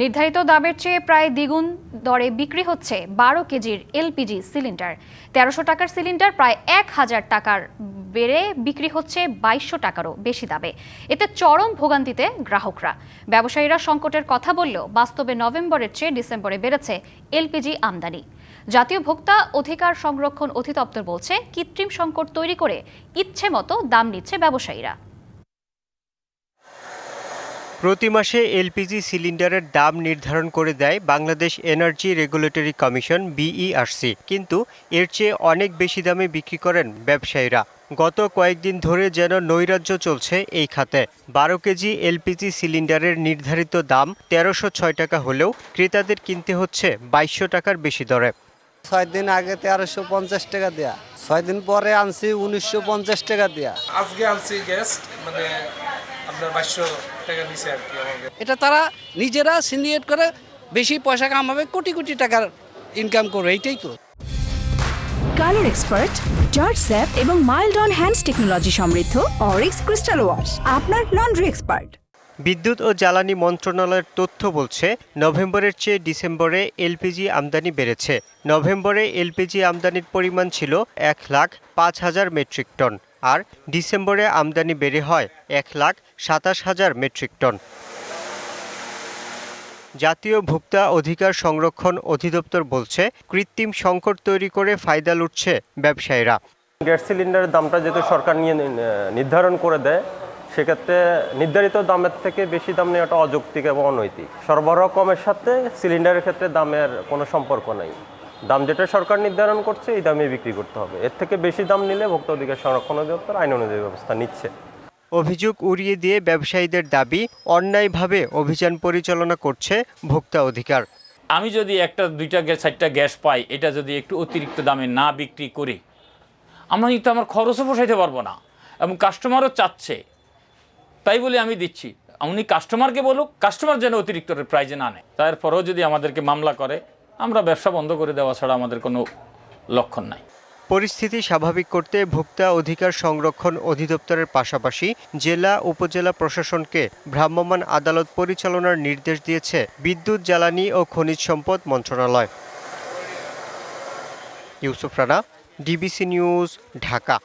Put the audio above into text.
নির্ধারিত দামের চেয়ে প্রায় দ্বিগুণ দরে বিক্রি হচ্ছে 12 কেজির এলপিজি সিলিন্ডার। 1300 টাকার সিলিন্ডার প্রায় 1000 টাকার বেড়ে বিক্রি হচ্ছে 2200 টাকারও বেশি দামে। এতে চরম ভোগান্তিতে গ্রাহকরা। ব্যবসায়ীরা সংকটের কথা বললেও বাস্তবে নভেম্বরের চেয়ে ডিসেম্বরে বেড়েছে এলপিজি আমদানি। জাতীয় ভোক্তা অধিকার সংরক্ষণ অধিদপ্তর বলছে, কৃত্রিম সংকট তৈরি করে ইচ্ছে মতো দাম নিচ্ছে ব্যবসায়ীরা। প্রতি মাসে এলপিজি সিলিন্ডারের দাম নির্ধারণ করে দেয় Bangladesh energy regulatory commission BERC, কিন্তু এর চেয়ে অনেক বেশি দামে বিক্রি করেন ব্যবসায়ীরা। গত কয়েকদিন ধরে যেন নৈরাজ্য চলছে এই খাতে। 12 কেজি এলপিজি সিলিন্ডারের নির্ধারিত দাম 1306 টাকা হলেও ক্রেতাদের কিনতে হচ্ছে 2200 টাকার বেশি দরে। 6 দিন আগে 1350 টাকা দেয়া, 6 দিন পরে আনছি 1950 টাকা দেয়া। আজকে আনছি গ্যাস মানে আপনার 2200 টাকা নিচে আর কি। এটা তারা নিজেরা সিন্ডিকেট করে বেশি পয়সা কামাবে, কোটি কোটি টাকার ইনকাম করবে, এইটাই তো। কালার এক্সপার্ট, জর্জ স্যাপ এবং মাইল্ড অন হ্যান্ডস টেকনোলজি সমৃদ্ধ অরিক্স ক্রিস্টাল ওয়াশ আপনার লন্ড্রি এক্সপার্ট। বিদ্যুৎ ও জ্বালানি মন্ত্রণালয়ের তথ্য বলছে, নভেম্বরের চেয়ে ডিসেম্বরে এলপিজি আমদানি বেড়েছে। নভেম্বরে এলপিজি আমদানির পরিমাণ ছিল 1,05,000 মেট্রিক টন, আর ডিসেম্বরে আমদানি বেড়ে হয় 1,27,000 মেট্রিক টন। জাতীয় ভোক্তা অধিকার সংরক্ষণ অধিদপ্তর বলছে, কৃত্রিম সংকট তৈরি করে ফায়দা লুটছে ব্যবসায়ীরা। গ্যাস সিলিন্ডারের দামটা যেহেতু সরকার নির্ধারণ করে দেয়, সেক্ষেত্রে নির্ধারিত দামের থেকে বেশি দাম নেওয়াটা অযৌক্তিক এবং অনৈতিক। সরবরাহ কমের সাথে সিলিন্ডারের ক্ষেত্রে দামের কোনো সম্পর্ক নাই। দাম যেটা সরকার নির্ধারণ করছে এই দামে বিক্রি করতে হবে। এর থেকে বেশি দাম নিলে ভোক্তা অধিকার সংরক্ষণ অধিদপ্তর আইন অনুযায়ী ব্যবস্থা নিচ্ছে। অভিযোগ উড়িয়ে দিয়ে ব্যবসায়ীদের দাবি, অন্যায়ভাবে অভিযান পরিচালনা করছে ভোক্তা অধিকার। আমি যদি একটা দুইটা চারটা গ্যাস পাই, এটা যদি একটু অতিরিক্ত দামে না বিক্রি করি, আমরা কিন্তু আমার খরচও পোষাইতে পারবো না, এবং কাস্টমারও চাচ্ছে, তাই বলে আমি দিচ্ছি। উনি কাস্টমারকে বলুক, কাস্টমার যেন অতিরিক্ত প্রাইজে না নেয়। তারপরেও যদি আমাদেরকে মামলা করে, আমরা ব্যবসা বন্ধ করে দেওয়া ছাড়া আমাদের কোনো লক্ষণ নাই। পরিস্থিতি স্বাভাবিক করতে ভোক্তা অধিকার সংরক্ষণ অধিদপ্তরের পাশাপাশি জেলা উপজেলা প্রশাসনকে ভ্রাম্যমাণ আদালত পরিচালনার নির্দেশ দিয়েছে বিদ্যুৎ, জ্বালানি ও খনিজ সম্পদ মন্ত্রণালয়। Yusuf Rana, DBC news, Dhaka.